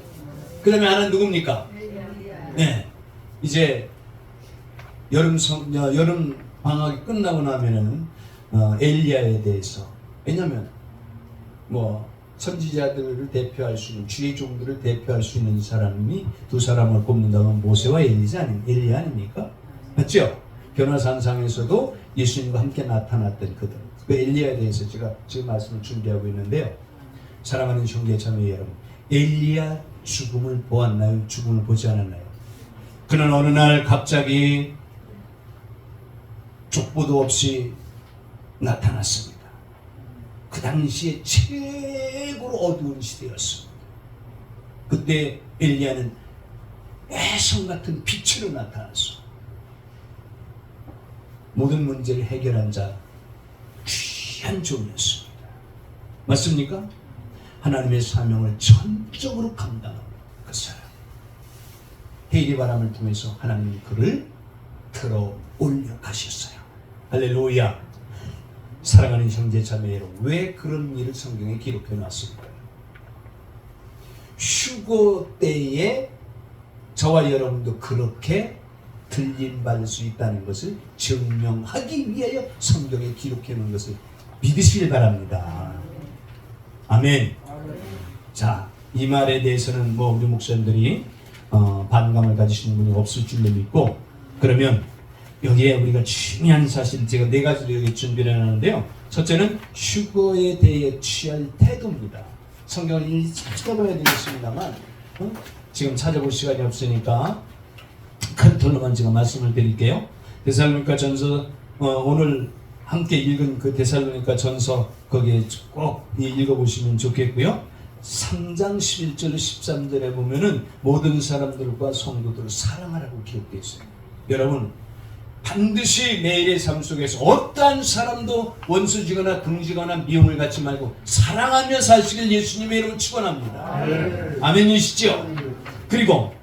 그 다음에 하나는 누굽니까? 네, 이제 여름 방학이 끝나고 나면은 엘리야에 대해서, 왜냐하면 선지자들을 대표할 수 있는 주의 종들을 대표할 수 있는 사람이 두 사람을 꼽는다면 모세와 엘리야 아닙니까? 맞죠? 변화산상에서도 예수님과 함께 나타났던 그들, 그 엘리야에 대해서 제가 지금 말씀을 준비하고 있는데요. 사랑하는 형제 자매 여러분, 엘리야 죽음을 보았나요? 죽음을 보지 않았나요? 그는 어느 날 갑자기 족보도 없이 나타났습니다. 그 당시에 최고로 어두운 시대였습니다. 그때 엘리야는 애송 같은 빛으로 나타났어. 모든 문제를 해결한 자, 귀한 종이었습니다. 맞습니까? 하나님의 사명을 전적으로 감당하는 그 사람. 해리 바람을 통해서 하나님이 그를 들어 올려 가셨어요. 할렐루야. 사랑하는 형제 자매 여러분, 왜 그런 일을 성경에 기록해 놨습니까? 휴거 때에 저와 여러분도 그렇게 들림받을 수 있다는 것을 증명하기 위하여 성경에 기록해 놓은 것을 믿으시길 바랍니다. 아멘. 자, 이 말에 대해서는 우리 목사님들이 반감을 가지시는 분이 없을 줄로 믿고, 그러면 여기에 우리가 중요한 사실 제가 4가지를 여기 준비를 하는데요. 첫째는 휴거에 대해 취할 태도입니다. 성경을 일일이 찾아봐야 되겠습니다만 지금 찾아볼 시간이 없으니까 큰 틀로만 제가 말씀을 드릴게요. 데살로니가 전서 오늘 함께 읽은 그 데살로니가 전서 거기에 꼭 읽어보시면 좋겠고요. 3장 11절 13절에 보면은 모든 사람들과 성도들을 사랑하라고 기록되어 있어요. 여러분 반드시 매일의 삶 속에서 어떠한 사람도 원수지거나 등지거나 미움을 갖지 말고 사랑하며 사시길 예수님의 이름으로 축원합니다. 아멘이시죠? 그리고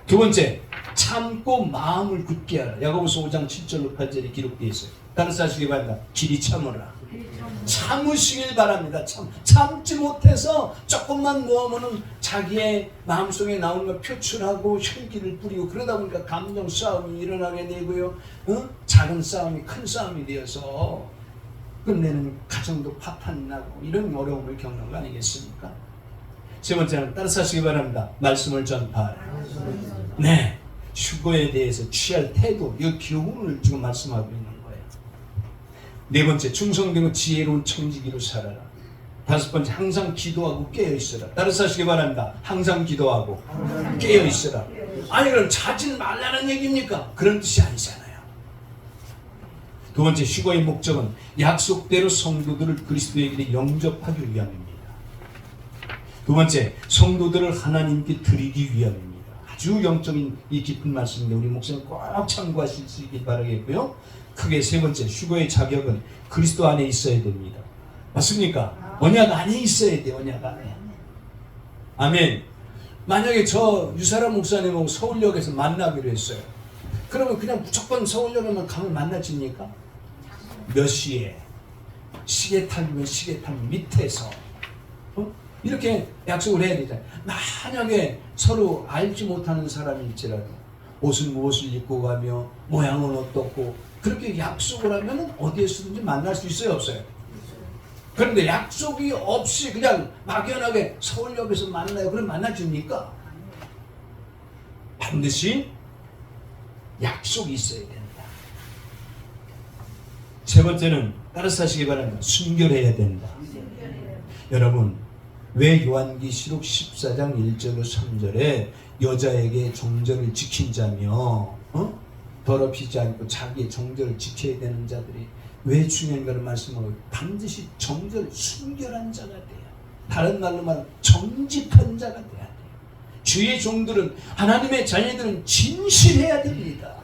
두 번째, 참고 마음을 굳게 하라. 야고보서 5장 7절로 8절에 기록되어 있어요. 다른 사시기 바랍니다. 길이 참으라. 참으시길 바랍니다. 참지 못해서 조금만 누우면은 자기의 마음속에 나오는 걸 표출하고 혈기를 뿌리고 그러다 보니까 감정 싸움이 일어나게 되고요. 작은 싸움이 큰 싸움이 되어서 끝내는 가정도 파탄이 나고 이런 어려움을 겪는 거 아니겠습니까? 세 번째는 따라서시기 바랍니다. 말씀을 전파하라. 네, 휴거에 대해서 취할 태도, 이 교훈을 지금 말씀하고 있는 거예요. 네 번째, 충성되고 지혜로운 청지기로 살아라. 다섯 번째, 항상 기도하고 깨어있으라. 따라서 하시기 바랍니다. 항상 기도하고 깨어있으라. 아니 그럼 자진 말라는 얘기입니까? 그런 뜻이 아니잖아요. 두 번째, 휴거의 목적은 약속대로 성도들을 그리스도의 길에 영접하기 위함입니다. 두 번째, 성도들을 하나님께 드리기 위함입니다. 아주 영적인 이 깊은 말씀인데 우리 목사님 꼭 참고하실 수 있길 바라겠고요. 크게 세 번째, 휴거의 자격은 그리스도 안에 있어야 됩니다. 맞습니까? 언약 안에 있어야 돼요. 언약 안에. 아멘. 만약에 저 유사람 목사님하고 서울역에서 만나기로 했어요. 그러면 그냥 무조건 서울역에만 가면 만나집니까? 몇 시에? 시계 타면 시계 타면 밑에서 이렇게 약속을 해야 되잖아요. 만약에 서로 알지 못하는 사람일지라도 옷은 무엇을 입고 가며 모양은 어떻고 그렇게 약속을 하면 어디에서든지 만날 수 있어요, 없어요? 그런데 약속이 없이 그냥 막연하게 서울역에서 만나요. 그럼 만나줍니까? 반드시 약속이 있어야 된다. 세 번째는 따라서 하시기 바랍니다. 순결해야 된다. 여러분, 왜 요한계시록 14장 1절로 3절에 여자에게 정절을 지킨 자며 더럽히지 않고 자기의 정절을 지켜야 되는 자들이 왜 중요한가를 말씀하고 반드시 정절 순결한 자가 돼요. 다른 말로 말하면 정직한 자가 돼야 돼요. 주의 종들은 하나님의 자녀들은 진실해야 됩니다.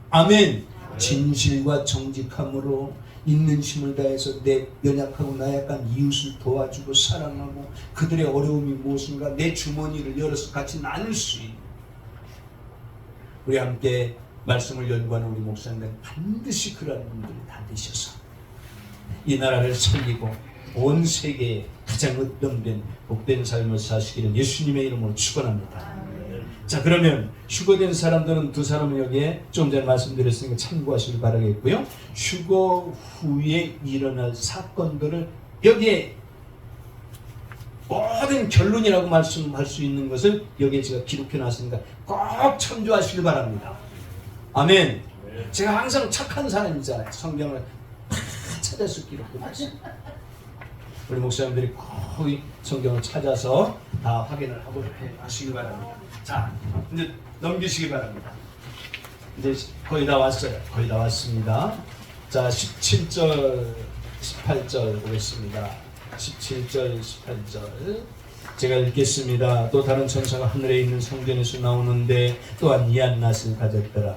아멘. 진실과 정직함으로 있는 힘을 다해서 내 연약하고 나약한 이웃을 도와주고 사랑하고 그들의 어려움이 무엇인가 내 주머니를 열어서 같이 나눌 수 있는 우리 함께 말씀을 연구하는 우리 목사님들 반드시 그러한 분들이 다 되셔서 이 나라를 살리고 온 세계에 가장 으뜸된 복된 삶을 사시기를 예수님의 이름으로 축원합니다. 자, 그러면 휴거된 사람들은 두 사람은 여기에 좀 전에 말씀드렸으니까 참고하시길 바라겠고요. 휴거 후에 일어날 사건들을 여기에 모든 결론이라고 말씀할 수 있는 것을 여기에 제가 기록해 놨으니까 꼭 참조하시길 바랍니다. 아멘. 제가 항상 착한 사람이잖아요. 성경을 다 찾아서 기록해 놨습니다. 우리 목사님들이 꼭 성경을 찾아서 다 확인을 하고 하시기 바랍니다. 자, 이제 넘기시기 바랍니다. 이제 거의 다 왔어요. 거의 다 왔습니다. 자, 17절, 18절 보겠습니다. 17절, 18절 제가 읽겠습니다. 또 다른 천사가 하늘에 있는 성전에서 나오는데 또한 이한 낫을 가졌더라.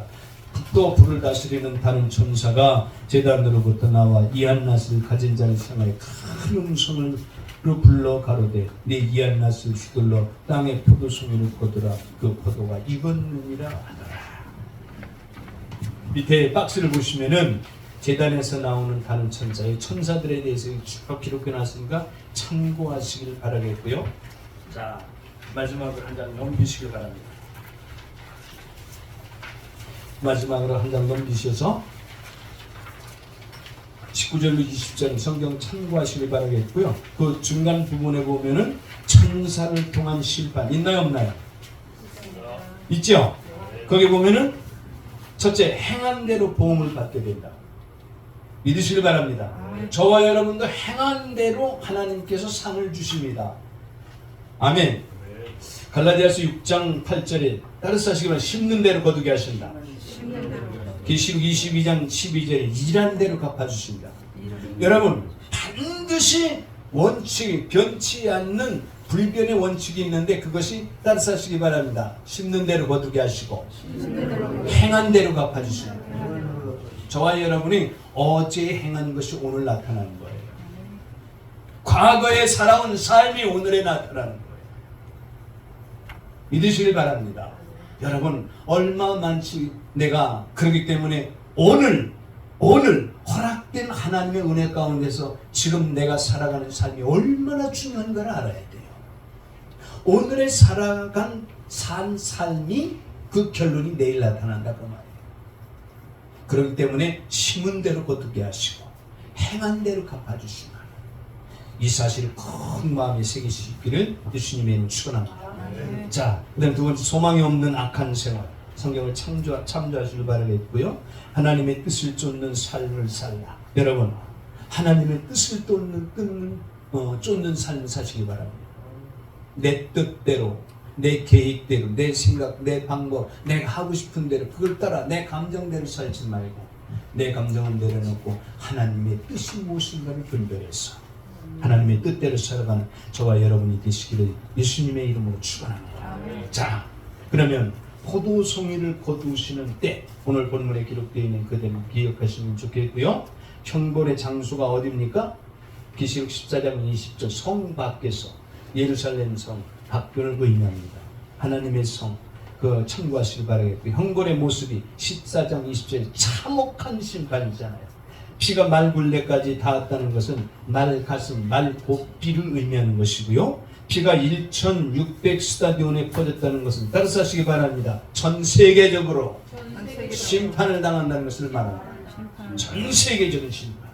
또 불을 다스리는 다른 천사가 제단으로부터 나와 이한 낫을 가진 자를 향하여 큰 음성으로 불러 가로되 네 이한 낫을 휘둘러 땅에 포도송이를 거두라. 그 포도가 익었느니라 하더라. 밑에 박스를 보시면은 제단에서 나오는 다른 천사의 천사들에 대해서 쭉 기록해 놨으니까 참고하시길 바라겠고요. 자, 마지막으로 한 장 넘기시길 바랍니다. 마지막으로 한 장 넘기셔서 19절로 20절 성경 참고하시길 바라겠고요. 그 중간 부분에 보면은 천사를 통한 심판 있나요, 없나요? 있죠? 거기 보면은 첫째, 행한 대로 보응을 받게 된다. 믿으시길 바랍니다. 저와 여러분도 행한 대로 하나님께서 상을 주십니다. 아멘. 갈라디아서 6장 8절에 따라서 하시기만 심는 대로 거두게 하신다. 계시록 22장 12절에 일한 대로 갚아주신다. 여러분, 반드시 원칙이 변치 않는 불변의 원칙이 있는데 그것이 따라서 하시기 바랍니다. 심는 대로 거두게 하시고 행한 대로 갚아주신다. 저와 여러분이 어제 행한 것이 오늘 나타나는 거예요. 과거에 살아온 삶이 오늘에 나타나는 거예요. 믿으시길 바랍니다. 여러분, 얼마 많지 내가 그렇기 때문에 오늘 허락된 하나님의 은혜 가운데서 지금 내가 살아가는 삶이 얼마나 중요한가를 알아야 돼요. 오늘에 살아간 삶이 그 결론이 내일 나타난다 그 말이에요. 그렇기 때문에 심은 대로 거두게 하시고 행한 대로 갚아주시고 이 사실을 큰 마음에 새기시기를 예수님의 이름으로 축원합니다. 자, 그다음 두 번째, 소망이 없는 악한 생활. 성경을 참조하시길 바라겠고요. 하나님의 뜻을 쫓는 삶을 살라. 여러분, 하나님의 뜻을 쫓는 삶을 사시기 바랍니다. 내 뜻대로, 내 계획대로, 내 생각, 내 방법, 내가 하고 싶은 대로 그걸 따라 내 감정대로 살지 말고 내 감정을 내려놓고 하나님의 뜻이 무엇인가를 분별해서 하나님의 뜻대로 살아가는 저와 여러분이 되시기를 예수님의 이름으로 축원합니다. 자, 그러면 포도송이를 거두시는 때, 오늘 본문에 기록되어 있는 그 대목 기억하시면 좋겠고요. 형벌의 장소가 어디입니까? 계시록 14장 20절 성 밖에서 예루살렘 성 밖을 의미합니다. 하나님의 성 그 참고하시길 바라겠고요. 형벌의 모습이 14장 20절에 참혹한 심판이잖아요. 피가 말굴레까지 닿았다는 것은 말 가슴, 말 복비를 의미하는 것이고요. 피가 1,600 스타디온에 퍼졌다는 것은 따라서 하시기 바랍니다. 전 세계적으로 심판을 당한다는 것을 말합니다. 전 세계적인 심판.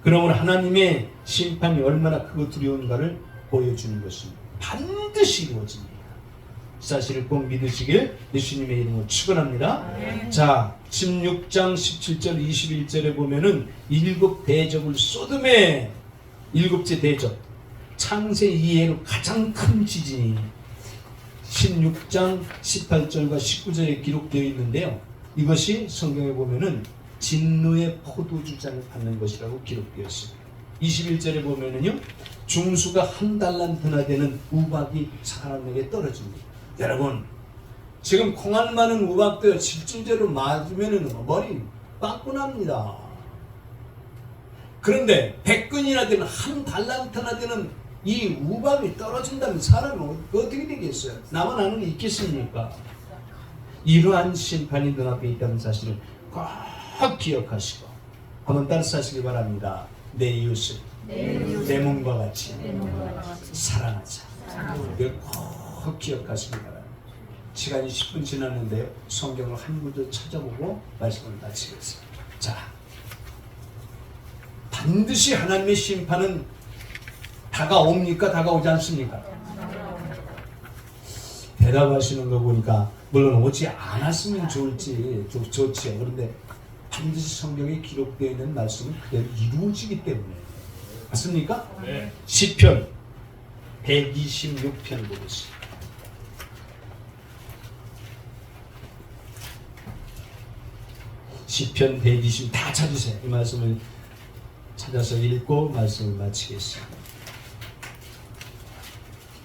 그러므로 하나님의 심판이 얼마나 크고 두려운가를 보여주는 것입니다. 반드시 이루어집니다. 사실을 꼭 믿으시길 예수님의 이름으로 축원합니다. 자, 16장 17절 21절에 보면은 일곱 대접을 소돔의 일곱째 대접, 창세 이해로 가장 큰 지진이 16장 18절과 19절에 기록되어 있는데요. 이것이 성경에 보면은 진노의 포도주잔을 받는 것이라고 기록되어 있습니다. 21절에 보면은요, 중수가 한 달란트나 되는 우박이 사람에게 떨어집니다. 여러분, 지금 콩알 많은 우박도 실질적으로 맞으면은 머리 빵꾸 납니다. 그런데 100근이나 되는 한 달란트나 되는 이 우박이 떨어진다면 사람이 어떻게 되겠어요? 나만 아는 게 있겠습니까? 이러한 심판이 눈앞에 있다는 사실을 꼭 기억하시고 한번 따라서 하시기 바랍니다. 내 이웃을 내 몸과 같이 사랑하자. 이걸 꼭 기억하시기 바랍니다. 시간이 10분 지났는데요. 성경을 한 구절 찾아보고 말씀을 마치겠습니다. 자, 반드시 하나님의 심판은 다가옵니까? 다가오지 않습니까? 대답하시는 거 보니까 물론 오지 않았으면 좋지요. 그런데 반드시 성경에 기록되어 있는 말씀은 그대로 이루어지기 때문에. 맞습니까? 네. 시편 126편 보겠습니다. 시편 120 다 찾으세요. 이 말씀을 찾아서 읽고 말씀을 마치겠습니다.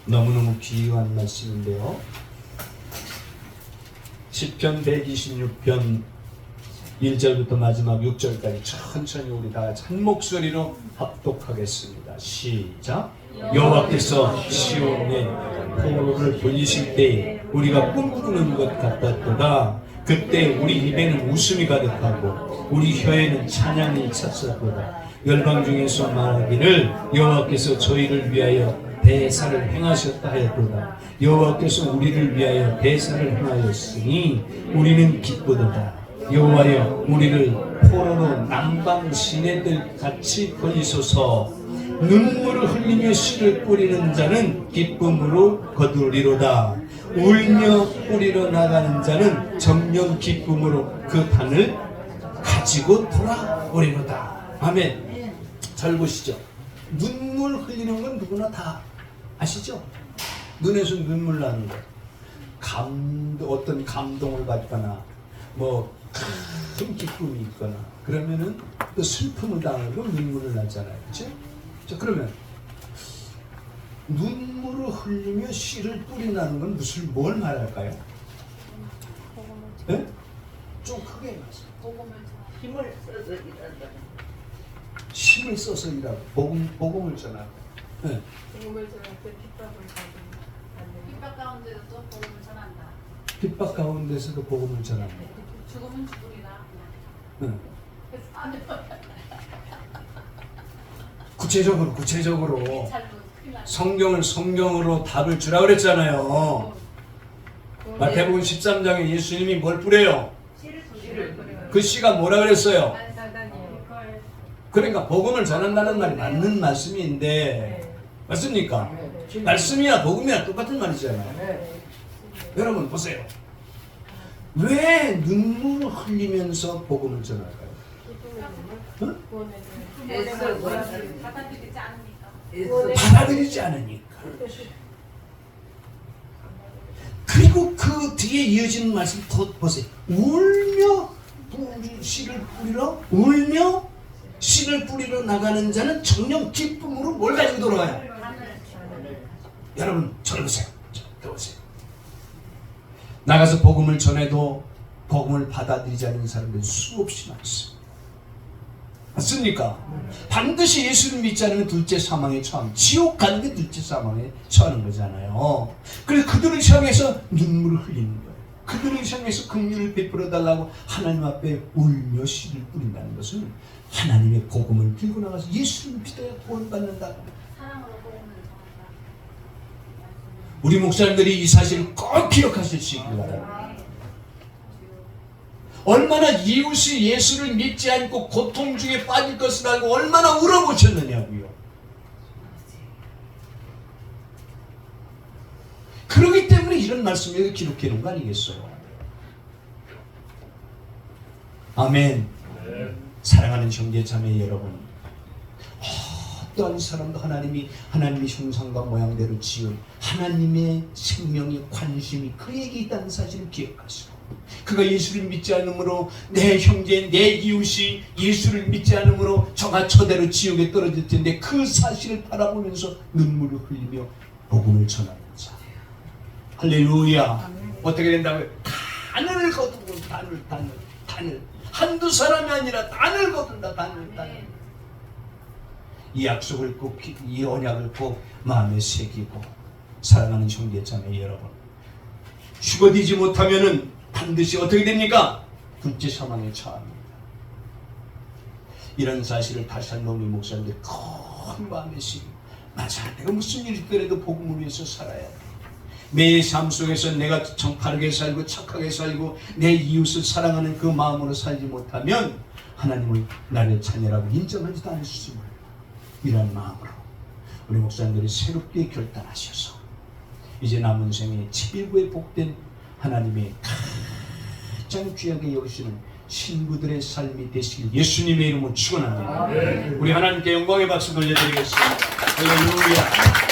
너무너무 귀한 말씀인데요. 시편 126편 1절부터 마지막 6절까지 천천히 우리 다 같이 한 목소리로 합독하겠습니다. 시작. 여호와께서 시온에 포로를 돌리실 때에 우리가 꿈꾸는 것 같았도다. 그때 우리 입에는 웃음이 가득하고 우리 혀에는 찬양이 찼었도다. 열방 중에서 말하기를 여호와께서 저희를 위하여 대사를 행하셨다 하였도다. 여호와께서 우리를 위하여 대사를 행하였으니 우리는 기쁘도다. 여호와여 우리를 포로로 남방 시내들 같이 버리소서. 눈물을 흘리며 씨를 뿌리는 자는 기쁨으로 거두리로다. 울며 뿌리러 나가는 자는 정녕 기쁨으로 그 단을 가지고 돌아오리로다. 아멘. 잘 보시죠. 눈물 흘리는 건 누구나 다 아시죠? 눈에서 눈물 나는 거. 어떤 감동을 받거나 뭐 큰 기쁨이 있거나 그러면은 또 슬픔을 당하고 눈물을 나잖아요. 그렇죠? 자, 그러면 눈물을 흘리며 씨를 뿌린다는 건 뭘 말할까요? 네? 좀 크게 힘을 써서 일한다. 힘을 써서 일하고 복음을 전하고. 네. 복음을 전할 때 핍박을 받는. 핍박 가운데도 또 복음을 전한다. 핍박 가운데서도 복음을 전한다. 죽으면 죽으리라. 네. 그래서 안 돼. 구체적으로 잘못 큰일 나. 성경으로 답을 주라 그랬잖아요. 마태복음 13장에 예수님이 뭘 뿌려요? 씨를 뿌려요. 그 씨가 뭐라 그랬어요? 사단이요. 그러니까 복음을 전한다는 말이 맞는 말씀인데 맞습니까? 말씀이나 복음이나 똑같은 말이잖아요. 여러분 보세요. 왜 눈물을 흘리면서 복음을 전할까요? 응? 받아들이지 않으니까. 받아들이지 않으니까. 그리고 그 뒤에 이어지는 말씀 더 보세요. 울며 씨를 뿌리러 나가는 자는 정녕 기쁨으로 뭘 가지고 돌아가요? 여러분 저를 보세요. 들어보세요. 나가서 복음을 전해도 복음을 받아들이지 않는 사람들이 수없이 많습니다. 맞습니까? 반드시 예수를 믿지 않으면 둘째 사망에 처함. 지옥 가는 게 둘째 사망에 처하는 거잖아요. 그래서 그들을 향해서 눈물을 흘리는 거예요. 그들을 향해서 긍휼을 베풀어 달라고 하나님 앞에 울며 씨를 뿌린다는 것은 하나님의 복음을 들고 나가서 예수를 믿어야 구원받는다. 사랑으로 복음을 전한다. 우리 목사님들이 이 사실을 꼭 기억하실 수 있길 바랍니다. 얼마나 이웃이 예수를 믿지 않고 고통 중에 빠질 것을 알고 얼마나 울어보셨느냐고요. 그렇기 때문에 이런 말씀을 기록해 놓은 거 아니겠어요? 아멘. 사랑하는 형제 자매 여러분, 어떠한 사람도 하나님의 형상과 모양대로 지은 하나님의 생명의 관심이 그에게 있다는 사실을 기억하시고, 그가 예수를 믿지 않으므로 내 형제 내 이웃이 예수를 믿지 않으므로 저가 저대로 지옥에 떨어질 텐데 그 사실을 바라보면서 눈물을 흘리며 복음을 전하는 자. 할렐루야. 어떻게 된다고요? 단을 거두고 단을 한두 사람이 아니라 단을 거둔다. 단을. 이 약속을 꼭, 이 언약을 꼭 마음에 새기고, 사랑하는 형제 자매 여러분, 죽어지지 못하면은 반드시 어떻게 됩니까? 둘째 사망에 처합니다. 이런 사실을 다시 한번 우리 목사님들 큰 마음에 새기고, 맞아, 내가 무슨 일이 있더라도 복음을 위해서 살아야 돼. 내 삶 속에서 내가 정파르게 살고 착하게 살고 내 이웃을 사랑하는 그 마음으로 살지 못하면 하나님을 나를 자녀라고 인정하지도 않을 수 있습니다. 이런 마음으로 우리 목사님들이 새롭게 결단하셔서 이제 남은 생에 7일부에 복된 하나님의 가장 귀하게 여기시는 신부들의 삶이 되시길 예수님의 이름으로 축원합니다. 우리 하나님께 영광의 박수 돌려드리겠습니다. 할렐루야.